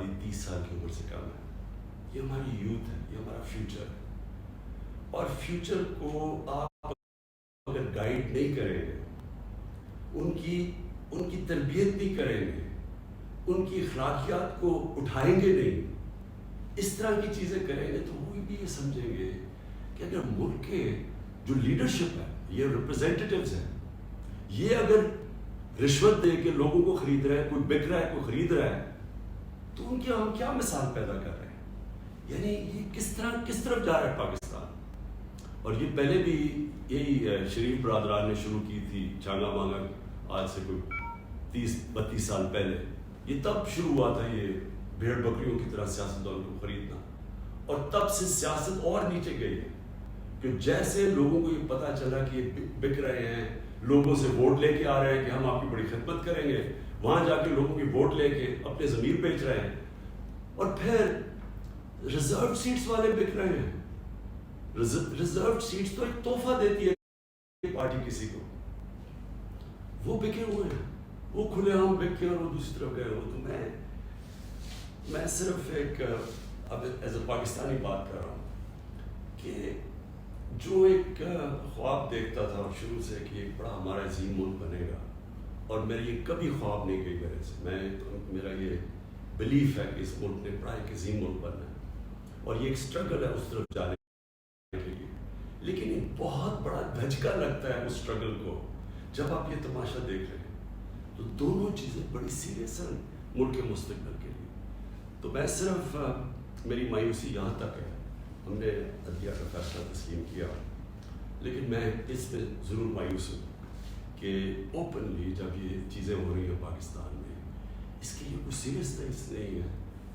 آبادی 30 سال کی عمر سے کم ہے. یہ ہماری یوتھ ہے, یہ ہمارا فیوچر ہے. اور فیوچر کو آپ اگر گائیڈ نہیں کریں گے, ان کی تربیت نہیں کریں گے, ان کی اخلاقیات کو اٹھائیں گے نہیں, اس طرح کی چیزیں کریں گے, تو وہ بھی یہ سمجھیں گے کہ اگر ملک کے جو لیڈرشپ ہے, یہ ریپرزینٹیٹیوز ہیں, یہ اگر رشوت دے کے لوگوں کو خرید رہا ہے, کوئی بک رہا ہے, کوئی خرید رہا ہے, تو ان کی ہم کیا مثال پیدا کر رہے ہیں؟ یعنی یہ کس طرف جا رہا ہے پاکستان. اور یہ پہلے بھی یہی شریف برادران نے شروع کی تھی چانگا مانگا, آج سے کوئی 30-32 سال پہلے. یہ تب شروع ہوا تھا یہ بھیڑ بکریوں کی طرح سیاستدانوں کو خریدنا, اور تب سے سیاست اور نیچے گئی ہے کہ جیسے لوگوں کو یہ پتہ چلا کہ یہ بک رہے ہیں, لوگوں سے ووٹ لے کے آ رہے ہیں کہ ہم آپ کی بڑی خدمت کریں گے, وہاں جا کے لوگوں کی ووٹ لے کے اپنے ضمیر بیچ رہے ہیں, اور پھر ریزرو سیٹس والے بک رہے ہیں. ریزرو سیٹس تو ایک تحفہ دیتی ہے پارٹی کسی کو, وہ بکے ہوئے ہیں, وہ کھلے عام بک کے اور وہ دوسری طرف گئے ہو. تو میں صرف ایک اب ایز اے پاکستانی بات کر رہا ہوں کہ جو ایک خواب دیکھتا تھا شروع سے کہ ایک بڑا ہمارا عظیم ملک بنے گا, اور میرے یہ کبھی خواب نہیں گئی میرے سے, میرا یہ بلیف ہے کہ اس ملک نے بڑا ایک عظیم ملک بننا ہے, اور یہ ایک اسٹرگل ہے اس طرف جانے کے لیے. لیکن ایک بہت بڑا دھچکا لگتا ہے اس اسٹرگل کو جب آپ یہ تماشا دیکھ رہے ہیں, تو دونوں چیزیں بڑی سیریس ہیں ملک کے مستقبل کے لیے. تو میں صرف میری مایوسی یہاں تک ہے, ہم نے عدلیہ کا فیصلہ تسلیم کیا, لیکن میں اس میں ضرور مایوس ہوں کہ اوپنلی جب یہ چیزیں ہو رہی ہیں پاکستان میں, اس کی یہ کوئی سیریسنس نہیں ہے.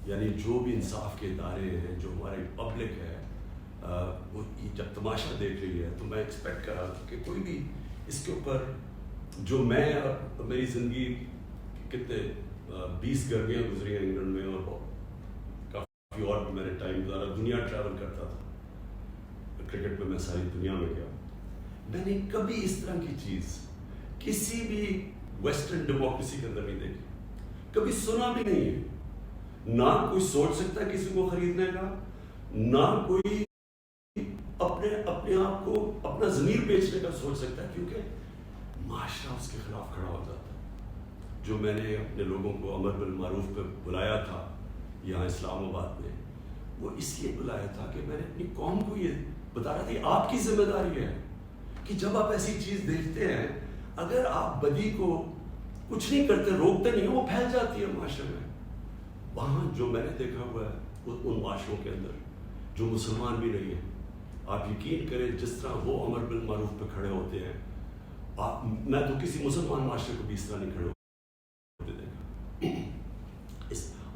یعنی جو بھی انصاف کے ادارے ہیں, جو ہماری پبلک ہے, وہ جب تماشا دیکھ رہی ہے, تو میں ایکسپیکٹ کر رہا تھا کہ کوئی بھی اس کے اوپر, جو میں میری زندگی کتنے 20 گرمیاں گزری ہیں انگلینڈ میں, اور کافی اور بھی میں نے ٹائم گزارا, دنیا ٹریول کرتا تھا, کرکٹ میں میں ساری دنیا میں گیا, میں نے کبھی اس طرح کی چیز کسی بھی ویسٹرن ڈیموکریسی کے اندر نہیں دیکھی, کبھی سنا بھی نہیں ہے. نہ کوئی سوچ سکتا ہے کسی کو خریدنے کا, نہ کوئی اپنے آپ کو اپنا ضمیر بیچنے کا سوچ سکتا ہے, کیونکہ معاشرہ اس کے خلاف کھڑا ہو جاتا ہے. جو میں نے اپنے لوگوں کو امر بالمعروف پہ بلایا تھا یہاں اسلام آباد میں, وہ اس لیے بلایا تھا کہ میں نے اپنی قوم کو یہ بتا رہا تھا, آپ کی ذمہ داری ہے کہ جب آپ ایسی چیز دیکھتے ہیں, اگر آپ بدی کو کچھ نہیں کرتے, روکتے نہیں, وہ پھیل جاتی ہے معاشرے میں. وہاں جو میں نے دیکھا ہوا ہے ان معاشروں کے اندر جو مسلمان بھی نہیں ہیں, آپ یقین کریں جس طرح وہ امر بالمعروف پہ کھڑے ہوتے ہیں, میں تو کسی مسلمان معاشرے کو بھی اس طرح نہیں کھڑے ہوتے دیکھا.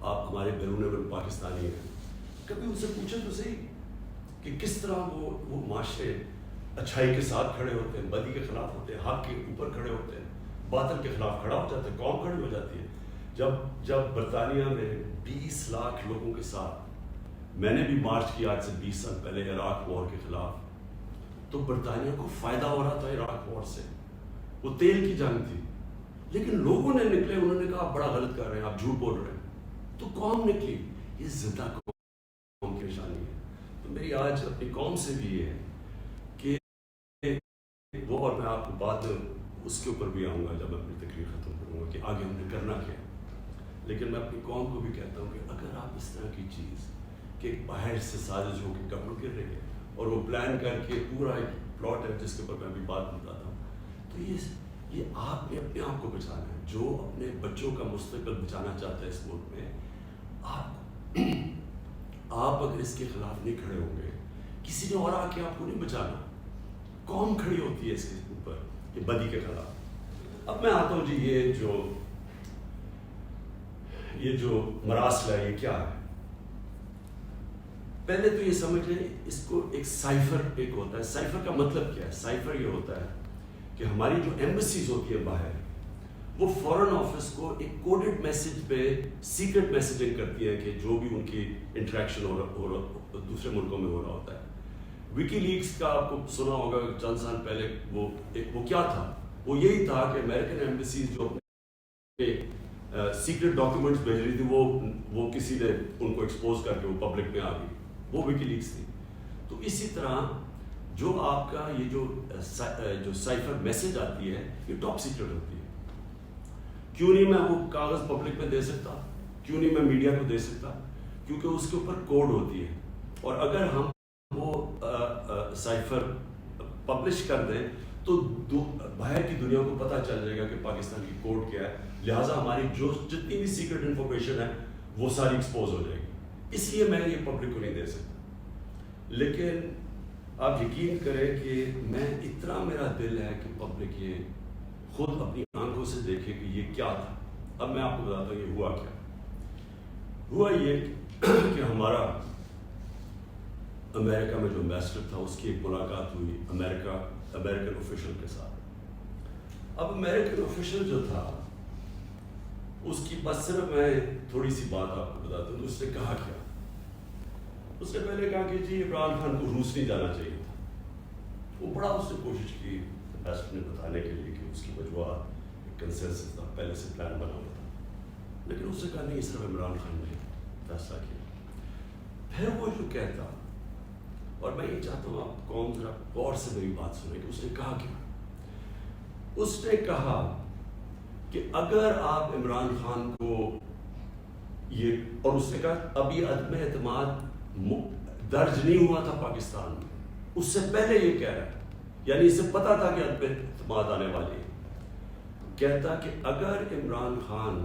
آپ ہمارے بیرون ملک پاکستانی ہیں, کبھی ان سے پوچھیں تو صحیح کہ کس طرح وہ معاشرے اچھائی کے ساتھ کھڑے ہوتے ہیں, بدی کے خلاف ہوتے ہیں, حق کے اوپر کھڑے ہوتے ہیں, باطل کے خلاف کھڑا ہو جاتے ہیں, قوم کھڑی ہو جاتی ہے. جب برطانیہ میں 20 لاکھ لوگوں کے ساتھ میں نے بھی مارچ کیا آج سے 20 سال پہلے عراق وار کے خلاف, تو برطانیہ کو فائدہ ہو رہا تھا عراق وار سے, وہ تیل کی جنگ تھی, لیکن لوگوں نے نکلے, انہوں نے کہا آپ بڑا غلط کر رہے ہیں, آپ جھوٹ بول رہے ہیں, تو قوم نکلی. یہ زندہ قوم کی نشانی ہے. تو میری آج اپنی قوم سے بھی یہ ہے کہ وہ, اور میں آپ کو بعد میں اس کے اوپر بھی آؤں گا جب میں اپنی تقریر ختم کروں گا کہ آگے ہم نے کرنا کیا, لیکن میں اپنی قوم کو بھی کہتا ہوں کہ اگر آپ اس طرح کی چیز کہ باہر سے سازش ہو کے کپڑوں گر رہی ہے, اور وہ پلان کر کے پورا ایک پلاٹ ہے جس کے اوپر میں ابھی بات بتاتا ہوں, تو یہ آپ نے اپنے آپ کو بچانا ہے. جو اپنے بچوں کا مستقبل بچانا چاہتا ہے اس ملک میں, آپ اگر اس کے خلاف نہیں کھڑے ہوں گے, کسی نے اور آ کے آپ کو نہیں بچانا. قوم کھڑی ہوتی ہے اس کے اوپر یہ بدی کے خلاف. اب میں آتا ہوں جی, یہ جو مراسل ہے یہ کیا ہے. پہلے تو یہ سمجھ لیں اس کو ایک سائفر ایک ہوتا ہے. سائفر کا مطلب کیا ہے؟ سائفر یہ ہوتا ہے کہ ہماری جو ایمبیسیز ہوتی ہے باہر, وہ فورن آفس کو ایک کوڈڈ میسج پہ سیکرٹ میسیجنگ کرتی ہے کہ جو بھی ان کی انٹریکشن ہو رہا دوسرے ملکوں میں ہو رہا ہوتا ہے. وکی لیکس کا آپ کو سنا ہوگا چند سال پہلے, وہ کیا تھا, وہ یہی تھا کہ امریکن ایمبیسیز جو اپنے سیکرٹ ڈاکیومنٹس بھیج رہی تھی، وہ کسی نے ان کو ایکسپوز کر کے وہ پبلک میں آ گئی، وہ وکی لیکس تھی. تو اسی طرح جو آپ کا یہ جو سائفر میسج آتی ہے یہ ٹاپ سیکرٹ ہوتی ہے. کیوں نہیں میں وہ کاغذ پبلک میں دے سکتا؟ کیوں نہیں میں میڈیا کو دے سکتا؟ کیونکہ اس کے اوپر کوڈ ہوتی ہے، اور اگر ہم وہ سائفر پبلش کر دیں تو باہر کی دنیا کو پتہ چل جائے گا کہ پاکستان کی کوڈ کیا ہے، لہٰذا ہماری جتنی بھی سیکرٹ انفارمیشن ہے وہ ساری ایکسپوز ہو جائے گی. اس لیے میں یہ پبلک کو نہیں دے سکتا. لیکن آپ یقین کریں کہ میں اتنا میرا دل ہے کہ پبلک یہ خود اپنی آنکھوں سے دیکھے کہ یہ کیا تھا. اب میں آپ کو بتاتا ہوں یہ ہوا کیا. ہوا یہ کہ ہمارا امریکہ میں جو ایمبیسڈر تھا اس کی ایک ملاقات ہوئی امریکن آفیشل کے ساتھ. اب امریکن آفیشل جو تھا اس کی بس صرف میں تھوڑی سی بات آپ کو بتاتا ہوں. اس نے کہا کیا؟ اس نے پہلے کہا کہ جی عمران خان کو روس نہیں جانا چاہیے تھا. وہ بڑا اس نے کوشش کی ایمبیسڈر نے بتانے کے لیے کہ اس کی وجوہات کنسنسس تھا، پہلے سے پلان بنا ہوا تھا. لیکن اس نے کہا نہیں، صرف عمران خان نے فیصلہ کیا. پھر وہ جو کہتا، اور میں یہ چاہتا ہوں آپ قوم ذرا غور سے میری بات سنیں کہ اس نے کہا کیا. اس نے کہا کہ اگر آپ عمران خان کو یہ، اور اس نے کہا ابھی عدم اعتماد درج نہیں ہوا تھا پاکستان میں، اس سے پہلے یہ کہہ رہا ہے، یعنی اسے پتا تھا کہ عدم اعتماد آنے والی ہے. کہتا کہ اگر عمران خان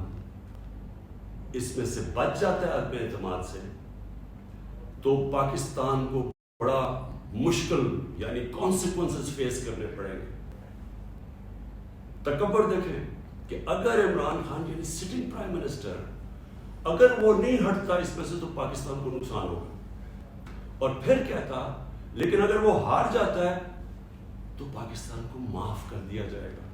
اس میں سے بچ جاتا ہے عدم اعتماد سے تو پاکستان کو بڑا مشکل یعنی کانسیکوینسز فیس کرنے پڑیں گے. تکبر دیکھیں کہ اگر عمران خان یعنی سٹنگ پرائم منسٹر اگر وہ نہیں ہٹتا اس میں سے تو پاکستان کو نقصان ہوگا. اور پھر کہتا لیکن اگر وہ ہار جاتا ہے تو پاکستان کو معاف کر دیا جائے گا.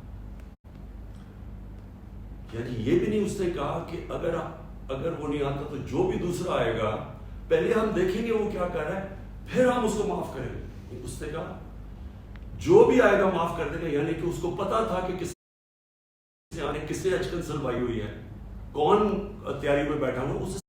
یعنی یہ بھی نہیں اس نے کہا کہ اگر وہ نہیں آتا تو جو بھی دوسرا آئے گا پہلے ہم دیکھیں گے وہ کیا کر رہا ہے پھر ہم اس کو معاف کریں گے. اس نے کہا جو بھی آئے گا معاف کر دیں گے. یعنی کہ اس کو پتا تھا کہ کس نے اچکن سلوائی ہوئی ہے، کون تیاری میں بیٹھا ہوا، اس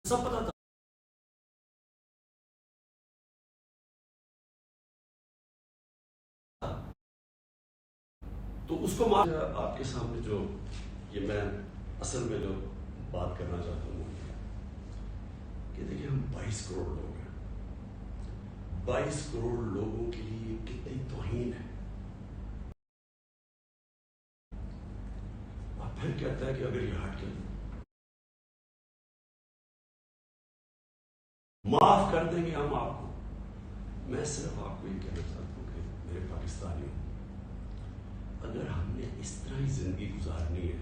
سب پتا تھا. تو اس کو آپ کے سامنے جو یہ میں اصل میں جو بات کرنا چاہتا ہوں کہ دیکھیں ہم 22 کروڑ لوگ ہیں. 22 کروڑ لوگوں کے لیے کتنی توہین ہے. اور پھر کہتا ہے کہ اگر یہ ہٹ کے معاف کر دیں گے ہم آپ کو. میں صرف آپ کو یہ کہنا چاہتا ہوں کہ میرے پاکستانیوں، اگر ہم نے اس طرح ہی زندگی گزارنی ہے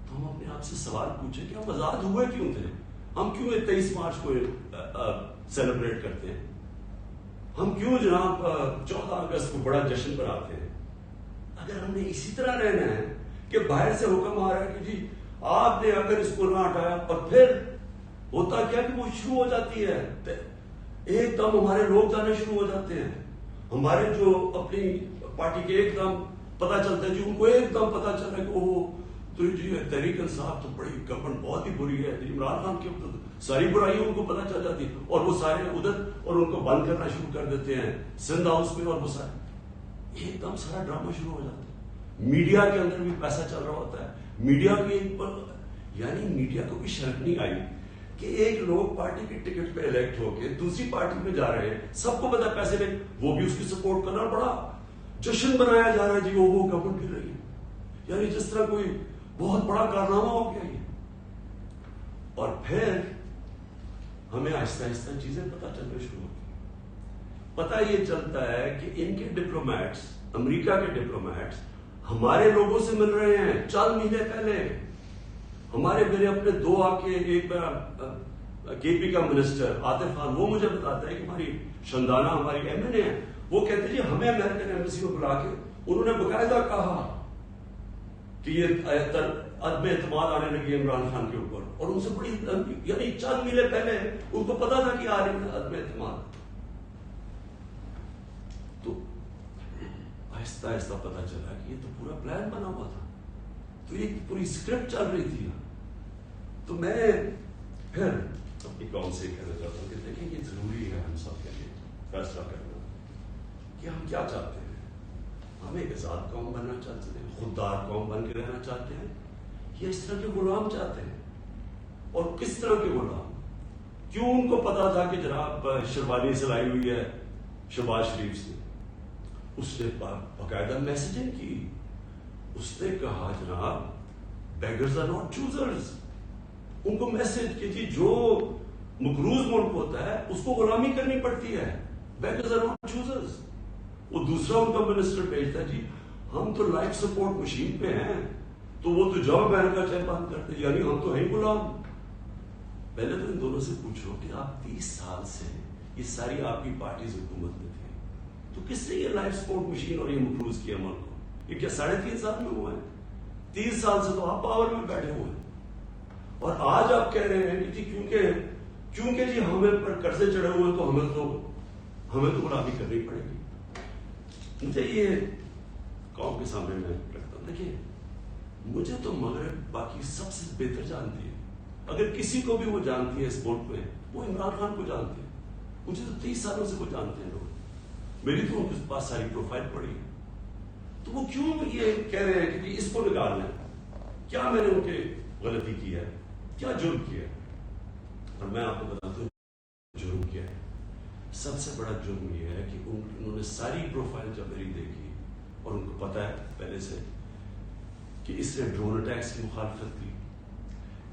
تو ہم اپنے آپ سے سوال پوچھیں کہ ہم آزاد ہوئے کیوں تھے؟ ہم کیوں 23 مارچ کو سیلیبریٹ کرتے ہیں؟ ہم کیوں جناب 14 اگست کو بڑا جشن مناتے ہیں؟ اگر ہم نے اسی طرح رہنا ہے کہ باہر سے حکم آ رہا ہے کہ جی آپ نے اگر اس کو نہ ہٹایا، اور پھر ہوتا کیا کہ وہ شروع ہو جاتی ہے ایک دم ہمارے لوگ جانے شروع ہو جاتے ہیں. ہمارے جو اپنی پارٹی کے ایک دم پتا چلتا ہے جی ان کو ایک دم پتا چل رہا ہے کہ وہ تو جی تحریک انصاف تو بڑی گورنمنٹ بہت ہی بری ہے. عمران خان کی ساری برائیاں ان کو پتا چل جاتی اور وہ سارے ادھر اور ان کو بند کرنا شروع کر دیتے ہیں سندھ ہاؤس میں، اور وہ سارے ایک دم سارا ڈرامہ شروع ہو جاتا ہے. میڈیا کے اندر بھی پیسہ چل رہا ہوتا ہے. میڈیا کی یعنی میڈیا کو بھی شرم نہیں آئی کہ ایک لوگ پارٹی کی ٹکٹ پہ الیکٹ ہو کے دوسری پارٹی میں جا رہے ہیں، سب کو پتا پیسے لے، وہ بھی اس کی سپورٹ کرنا، بڑا جشن منایا جا رہا ہے جی وہ گورنمنٹ گر رہی ہے. یعنی جس طرح کوئی بہت بڑا کارنامہ ہو گیا یہ. اور پھر ہمیں آہستہ آہستہ چیزیں پتہ چلنا شروع ہوتی. پتہ یہ چلتا ہے کہ ان کے ڈپلومیٹس، امریکہ کے ڈپلومیٹس ہمارے لوگوں سے مل رہے ہیں. چند مہینے پہلے ہمارے میرے اپنے دو آ کے، ایک کے پی کا منسٹر عاطف خان، وہ مجھے بتاتا ہے کہ ہماری شندانہ ہماری ایم این اے ہے، وہ کہتے ہیں ہمیں امریکن ایمبیسی میں بلا کے انہوں نے باقاعدہ کہا کہ یہ عدم اعتماد آنے لگی عمران خان کے اوپر, اور ان سے بڑی یعنی چند مہینے پہلے ان کو پتا تھا کہ آ رہی ہے عدم اعتماد. تو آہستہ آہستہ پتا چلا کہ یہ تو پورا پلان بنا ہوا تھا, تو یہ پوری اسکرپٹ چل رہی تھی. تو میں پھر اپنی قوم سے کہنا چاہتا ہوں کہ دیکھیں یہ ضروری ہے ہم سب کے لیے فیصلہ کرنا کہ ہم کیا چاہتے ہیں. ہم ایک آزاد قوم بننا چاہتے ہیں, خوددار قوم بن کے رہنا چاہتے ہیں, یا اس طرح کے غلام چاہتے ہیں, اور کس طرح کے غلام. کیوں ان کو پتا تھا کہ جناب شیروانی سلائی ہوئی ہے شہباز شریف سے, اس نے باقاعدہ میسیجنگ کی, اس نے کہا جناب بیگرز آر ناٹ چوزرز. ان کو میسج کی جی جو مقروض ملک ہوتا ہے اس کو غلامی کرنی پڑتی ہے, بیگرز آر ناٹ چوزرز. وہ دوسرا ان کا منسٹر بھیجتا ہے جی ہم تو لائف سپورٹ مشین پہ ہیں, تو وہ تو جاب بہن کا چائے بند کرتے, یعنی ہم تو ہیں غلام. پہلے تو ان دونوں سے پوچھو کہ آپ 30 سال سے یہ ساری آپ کی پارٹیز حکومت میں تھی, تو کس نے یہ لائف سپورٹ مشین اور یہ مقروض کیا ملک کو؟ یہ کیا 3.5 سال میں ہوا ہے؟ 30 سال سے تو آپ پاور میں بیٹھے ہوئے ہیں, اور آج آپ کہہ رہے ہیں کہ جی کیونکہ جی ہمیں پر قرضے چڑھے ہوئے تو ہمیں تو غلامی کرنی پڑے گی. مجھے یہ قوم کے سامنے میں رکھتا ہوں, دیکھیے مجھے تو مغرب باقی سب سے بہتر جانتی ہے. اگر کسی کو بھی وہ جانتی ہے اس ملک میں, وہ عمران خان کو جانتی ہے. مجھے تو 30 سالوں سے وہ جانتے ہیں لوگ, میری تو ان کے پاس ساری پروفائل پڑی ہے. تو وہ کیوں یہ کہہ رہے ہیں کہ اس کو نکال لیں؟ کیا میں نے ان کے غلطی کی ہے, کیا جرم کیا ہے؟ اور میں آپ کو بتاتا ہوں جرم کیا ہے. سب سے بڑا جرم یہ ہے کہ انہوں نے ساری پروفائل جب میری دیکھی, اور ان کو پتا ہے پہلے سے کہ اس نے ڈرون اٹیکس کی مخالفت کی,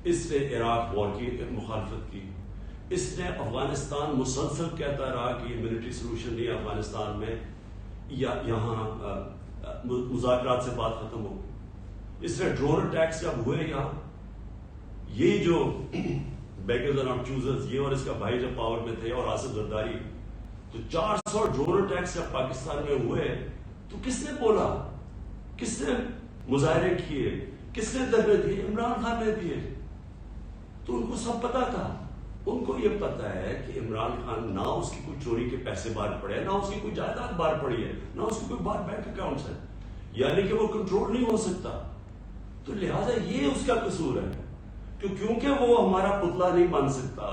اس نے عراق وار کی مخالفت کی, اس نے افغانستان مسلسل کہتا رہا کہ یہ ملٹری سولوشن نہیں افغانستان میں, یا یہاں مذاکرات سے بات ختم ہو. اس نے ڈرون اٹیکس جب ہوئے یہاں, یہ جو بیگرز آر ناٹ چوزرز, یہ اور اس کا بھائی جب پاور میں تھے, اور آصف زرداری, تو 400 ڈرون اٹیکس جب پاکستان میں ہوئے تو کس نے بولا, کس نے مظاہرے کیے, کس نے دھرنے دیے؟ عمران خان نے دیے. تو ان کو سب پتا تھا. ان کو یہ پتا ہے کہ عمران خان نہ اس کی کوئی چوری کے پیسے باہر پڑے, نہ اس کی کوئی جائیداد باہر پڑی ہے, نہ اس کی کوئی باہر بینک اکاؤنٹس ہے, یعنی کہ وہ کنٹرول نہیں ہو سکتا. تو لہٰذا یہ اس کا قصور ہے کہ کیونکہ وہ ہمارا پتلا نہیں بن سکتا,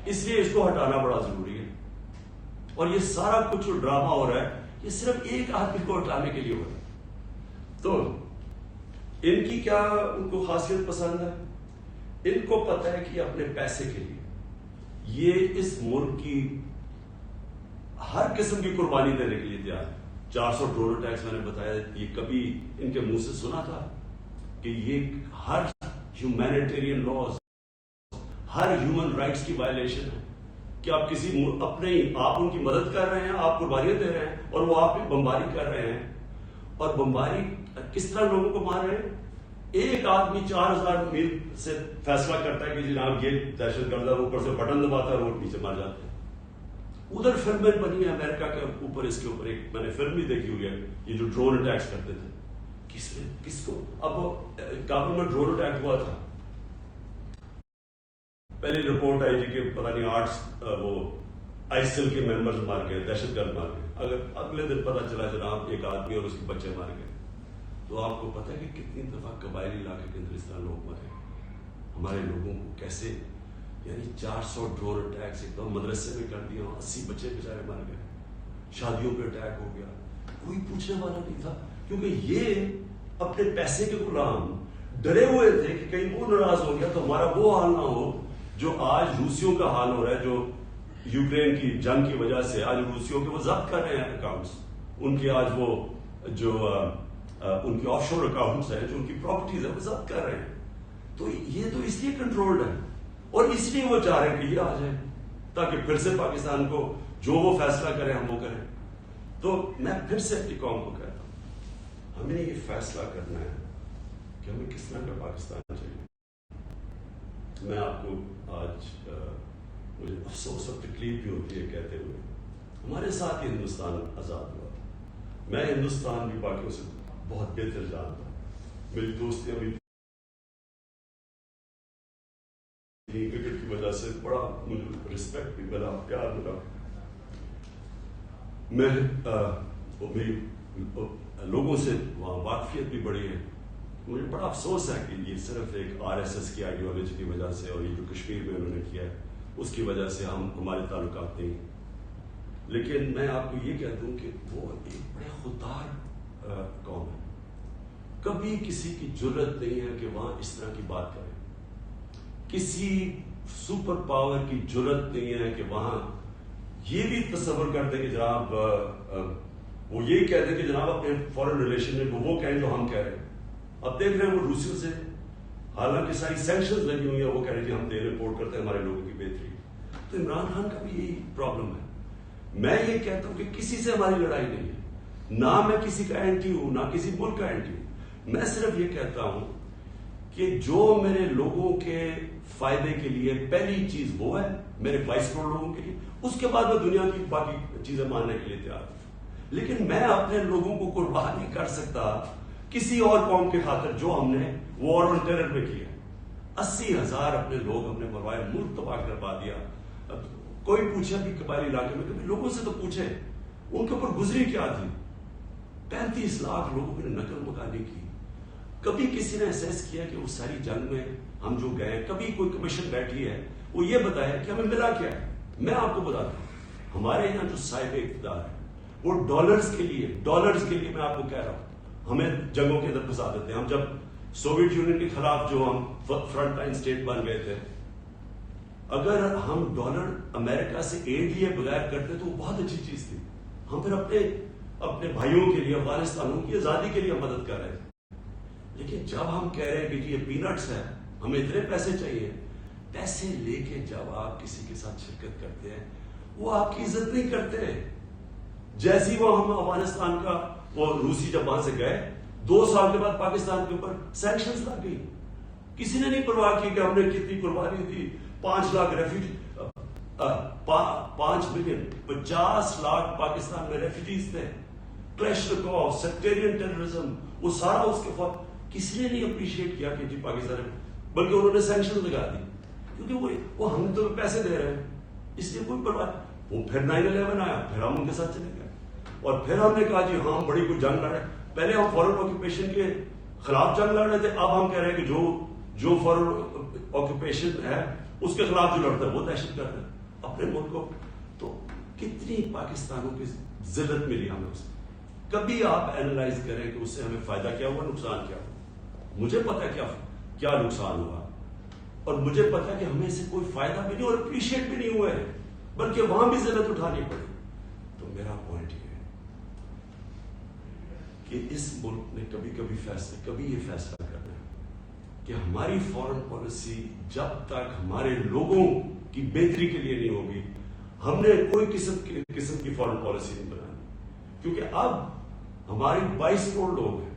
اس لیے اس کو ہٹانا بڑا ضروری ہے. اور یہ سارا کچھ ڈرامہ ہو رہا ہے, یہ صرف ایک آدمی کو ہٹانے کے لیے ہو رہا ہے. تو ان کی کیا ان کو خاصیت پسند ہے؟ ان کو پتہ ہے کہ اپنے پیسے کے لیے یہ اس ملک کی ہر قسم کی قربانی دینے کے لیے تیار ہے. 400 ڈرون اٹیکس میں نے بتایا, یہ کبھی ان کے منہ سے سنا تھا کہ یہ ہر ہیومینیٹیرین لاز, ہر ہیومن رائٹس کی وائلیشن ہے کہ آپ کسی آپ ان کی مدد کر رہے ہیں, آپ قربانیاں دے رہے ہیں, اور وہ آپ کی بمباری کر رہے ہیں. اور بمباری کس طرح لوگوں کو مار رہے ہیں؟ ایک آدمی 4000 میل سے فیصلہ کرتا ہے کہ جناب یہ دہشت گرد ہے, اوپر سے بٹن دباتا ہے, روڈ نیچے مار جاتے ہیں. ادھر فلمیں بنی ہے امریکہ کے اوپر, اس کے اوپر ایک میں نے فلم بھی دیکھی ہوئی ہے, یہ جو ڈرون اٹیکس کرتے تھے. کس کو اب کابل میں ڈرون اٹیک ہوا تھا, پہلی رپورٹ آئی جی کہ پتہ نہیں 8 وہ آئیسل کے ممبرز مار گئے, دہشت گرد مار گئے. اگر اگلے دن پتہ چلا جناب ایک آدمی اور اس کے بچے مار گئے, تو آپ کو پتہ ہے کہ کتنی دفعہ قبائلی علاقے کے اندر اس طرح لوگ مرے. ہمارے لوگوں کو کیسے, یعنی 400 ڈرون اٹیکس ایک دم مدرسے میں کر دیا, 80 بچے بیچارے مر گئے, شادیوں پہ اٹیک ہو گیا, کوئی پوچھنے والا نہیں تھا. کیونکہ یہ اپنے پیسے کے غلام ڈرے ہوئے تھے کہ کہیں وہ ناراض ہو گیا تو ہمارا وہ حال نہ ہو جو آج روسیوں کا حال ہو رہا ہے, جو یوکرین کی جنگ کی وجہ سے آج روسیوں کے وہ ضبط کر رہے ہیں اکاؤنٹس, ان کے آج وہ جو ان کی آف شور اکاؤنٹس ہیں, جو ان کی پراپرٹیز ہیں, وہ ضبط کر رہے ہیں. تو یہ تو اس لیے کنٹرولڈ ہے, اور اس لیے وہ چاہ رہے ہیں کہ یہ آ جائے تاکہ پھر سے پاکستان کو جو وہ فیصلہ کریں ہم وہ کریں. تو میں پھر سے اپنی قوم کو کہتا ہوں, ہمیں یہ فیصلہ کرنا ہے کہ ہمیں کس طرح کا پاکستان چاہیے. میں آپ کو آج مجھے افسوس اور تکلیف بھی ہوتی ہے کہتے ہوئے, ہمارے ساتھ ہی ہندوستان آزاد ہوا تھا. میں ہندوستان بھی باقیوں سے بہت بہتر جانتا ہوں, میری دوستیاں بھی تھی کرکٹ کی وجہ سے بڑا مجھے رسپیکٹ بھی ملا, پیار ملا. میں میری لوگوں سے وہاں واقفیت بھی بڑی ہے. مجھے بڑا افسوس ہے کہ یہ صرف ایک RSS کی آئیڈیالوجی کی وجہ سے اور یہ جو کشمیر میں انہوں نے کیا ہے اس کی وجہ سے ہمارے تعلقات نہیں. لیکن میں آپ کو یہ کہتا ہوں کہ وہ ایک بڑے خوددار قوم ہے. کبھی کسی کی جرت نہیں ہے کہ وہاں اس طرح کی بات کرے. کسی سپر پاور کی جرت نہیں ہے کہ وہاں یہ بھی تصور کرتے کہ جناب وہ یہ کہتے کہ جناب اپنے فورن ریلیشن میں وہ کہیں جو ہم کہہ رہے ہیں. اب دیکھ رہے ہیں وہ روسیوں سے حالانکہ ساری سینکشنز لگی ہوئی ہیں, وہ کہہ رہے ہیں کہ ہم تیل امپورٹ کرتے ہیں ہمارے لوگوں کی بہتری. تو عمران خان کا بھی یہی پرابلم ہے. میں یہ کہتا ہوں کہ کسی سے ہماری لڑائی نہیں ہے, نہ میں کسی کا اینٹی ہوں نہ کسی ملک کا اینٹی ہوں. میں صرف یہ کہتا ہوں کہ جو میرے لوگوں کے فائدے کے لیے پہلی چیز وہ ہے میرے 22 کروڑ لوگوں کے لیے, اس کے بعد میں دنیا کی باقی چیزیں ماننے کے لیے تیار ہوں. لیکن میں اپنے لوگوں کو قربان نہیں کر سکتا کسی اور قوم کے خاطر جو ہم نے وار آن ٹیرر پہ کیا. 80,000 اپنے لوگ ہم نے مروائے, ملک تباہ کروا دیا. کوئی پوچھا بھی قبائلی علاقے میں, کبھی لوگوں سے تو پوچھے ان کے اوپر گزری کیا تھی. 35 لاکھ لوگوں نے نقل مکانی کی. کبھی کسی نے احساس کیا کہ اس ساری جنگ میں ہم جو گئے, کبھی کوئی کمیشن بیٹھی ہے وہ یہ بتایا کہ ہمیں ملا کیا ہے. میں آپ کو بتاتا ہوں ہمارے یہاں جو صاحب اقتدار ہے وہ ڈالرز کے لیے میں آپ کو کہہ رہا ہوں ہمیں جنگوں کے اندر پھنسا دیتے ہیں. ہم جب سوویت یونین کے خلاف جو ہم فرنٹ لائن اسٹیٹ بن گئے تھے, اگر ہم ڈالر امریکہ سے ایڈ لیے بغیر کرتے تو وہ بہت اچھی چیز تھی. ہم پھر اپنے بھائیوں کے لیے, افغانستانوں کی آزادی کے لیے مدد کر رہے تھے. لیکن جب ہم کہہ رہے ہیں کہ یہ پینٹس ہے, ہمیں اتنے پیسے چاہیے, پیسے لے کے جب آپ کسی کے ساتھ شرکت کرتے ہیں وہ آپ کی عزت نہیں کرتے. جیسی وہ ہم افغانستان کا وہ روسی جب وہاں سے گئے 2 سال کے بعد پاکستان کے اوپر سینکشنز لگ گئی. کسی نے نہیں پرواہ کی کہ ہم نے کتنی قربانی دی. 5 لاکھ ریفیوجی 5 ملین 50 لاکھ پاکستان میں ریفیوجیز تھے. کلیشنکوف, سیکٹیرین ٹیررزم, وہ سارا اس کے فوق کسی نے نہیں اپریشیٹ کیا کہ جی پاکستان میں, بلکہ انہوں نے سینکشن لگا دی کیونکہ وہ ہم تو پیسے دے رہے ہیں اس لیے کوئی پرواہ. وہ پھر 9/11 آیا, پھر ہم ان کے ساتھ چلے گئے اور پھر ہم نے کہا جی ہاں بڑی کوئی جنگ لڑ رہے. پہلے ہم فورن آکوپیشن کے خلاف جنگ لڑ رہے تھے, اب ہم کہہ رہے ہیں کہ جو فورن آکوپیشن ہے اس کے خلاف جو لڑتا ہے وہ دہشت گرد ہے اپنے ملک کو. تو کتنی پاکستانوں کی ذلت ملی ہمیں اس. کبھی آپ اینالائز کریں کہ اس سے ہمیں فائدہ کیا ہوا, نقصان کیا ہوا. مجھے پتا کیا نقصان ہوا اور مجھے پتا کہ ہمیں سے کوئی فائدہ بھی نہیں اور اپریشیٹ بھی نہیں ہوئے, بلکہ وہاں بھی ذلت اٹھانی پڑی. تو میرا پوائنٹ یہ ہے کہ اس ملک نے کبھی یہ فیصلہ کرنا ہے کہ ہماری فورن پالیسی جب تک ہمارے لوگوں کی بہتری کے لیے نہیں ہوگی, ہم نے کوئی قسم کی فورن پالیسی نہیں بنانی. کیونکہ اب ہماری 22 کروڑ لوگ ہیں,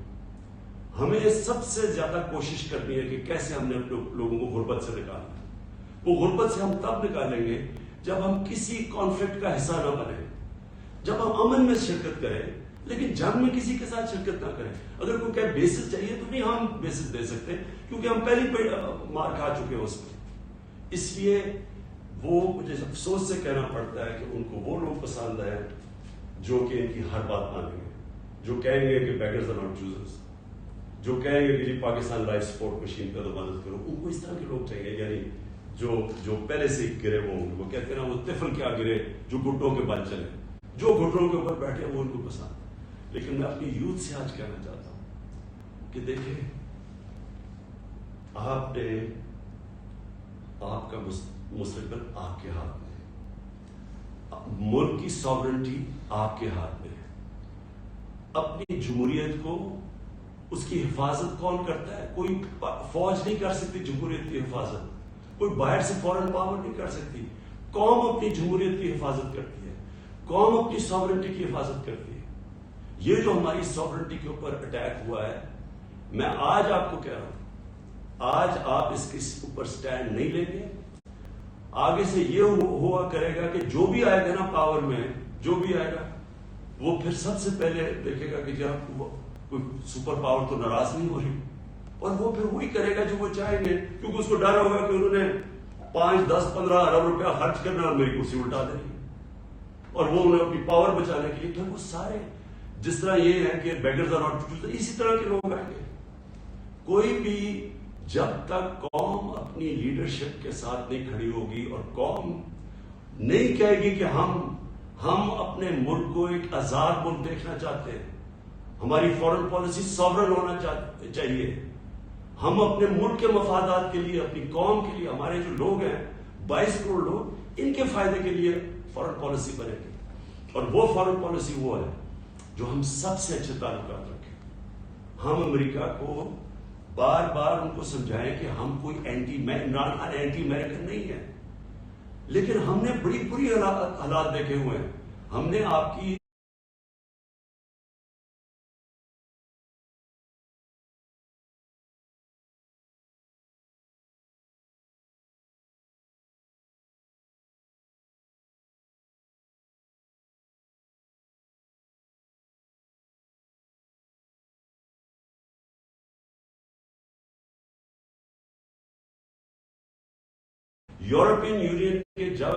ہمیں سب سے زیادہ کوشش کرنی ہے کہ کیسے ہم نے اپنے لوگوں کو غربت سے نکالنا ہے. وہ غربت سے ہم تب نکالیں گے جب ہم کسی کانفلکٹ کا حصہ نہ بنیں, جب ہم امن میں شرکت کریں لیکن جنگ میں کسی کے ساتھ شرکت نہ کریں. اگر کوئی کہ بیسس چاہیے تو نہیں ہم بیسس دے سکتے کیونکہ ہم پہلی مار کھا چکے ہیں اس میں. اس لیے وہ مجھے افسوس سے کہنا پڑتا ہے کہ ان کو وہ لوگ پسند ہیں جو کہ ان کی ہر بات مانیں گے, جو کہیں گے کہ بیگرز آر ناٹ چوزرز, جو کہیں گے کہ جی پاکستان لائف سپورٹ مشین کا تو مدد کرو. ان کو اس طرح کے لوگ چاہیے, یعنی جو پہلے سے گرے وہ ہوں. وہ کہتے ہیں نا وہ طفل کیا گرے جو گھٹنوں کے بل چلے, جو گھٹنوں کے اوپر بیٹھے وہ ان کو پسند. لیکن میں اپنی یوتھ سے آج کہنا چاہتا ہوں کہ دیکھیں آپ کا مستقبل آپ کے ہاتھ میں ہے, ملک کی ساورنٹی آپ کے ہاتھ میں ہے. اپنی جمہوریت کو اس کی حفاظت کون کرتا ہے؟ کوئی فوج نہیں کر سکتی جمہوریت کی حفاظت, کوئی باہر سے فورن پاور نہیں کر سکتی. قوم اپنی جمہوریت کی حفاظت کرتی ہے, قوم اپنی ساورنٹی کی حفاظت کرتی ہے. یہ جو ہماری ساورنٹی کے اوپر اٹیک ہوا ہے, میں آج آپ کو کہہ رہا ہوں, آج آپ اس کے اوپر سٹینڈ نہیں لیں گے, آگے سے یہ ہوا کرے گا کہ جو بھی آئے گا نا پاور میں, جو بھی آئے گا وہ پھر سب سے پہلے دیکھے گا کہ جب کوئی سپر پاور تو ناراض نہیں ہو رہی, اور وہ پھر وہی کرے گا جو وہ چاہیں گے, کیونکہ اس کو ڈر ہوگا کہ انہوں نے 5, 10, 15 ارب روپیہ خرچ کرنا اور میری کرسی الٹا دینی، اور وہ انہیں اپنی پاور بچانے کے لیے. پھر وہ سارے جس طرح یہ ہے کہ بیگرز آر ناٹ چوزر، اسی طرح کے لوگ آئیں گے. کوئی بھی جب تک قوم اپنی لیڈرشپ کے ساتھ نہیں کھڑی ہوگی اور قوم نہیں کہے گی کہ ہم اپنے ملک کو ایک آزاد ملک دیکھنا چاہتے ہیں، ہماری فورن پالیسی ساورن ہونا چاہیے، ہم اپنے ملک کے مفادات کے لیے، اپنی قوم کے لیے، ہمارے جو لوگ ہیں 22 کروڑ لوگ، ان کے فائدے کے لیے فورن پالیسی بنے گی. اور وہ فورن پالیسی وہ ہے جو ہم سب سے اچھے تعلقات رکھیں. ہم امریکہ کو بار بار ان کو سمجھائیں کہ ہم کوئی اینٹی امریکن نہیں ہے، لیکن ہم نے بڑی بری حالات دیکھے ہوئے ہیں. ہم نے آپ کی یورپین یونین کے جب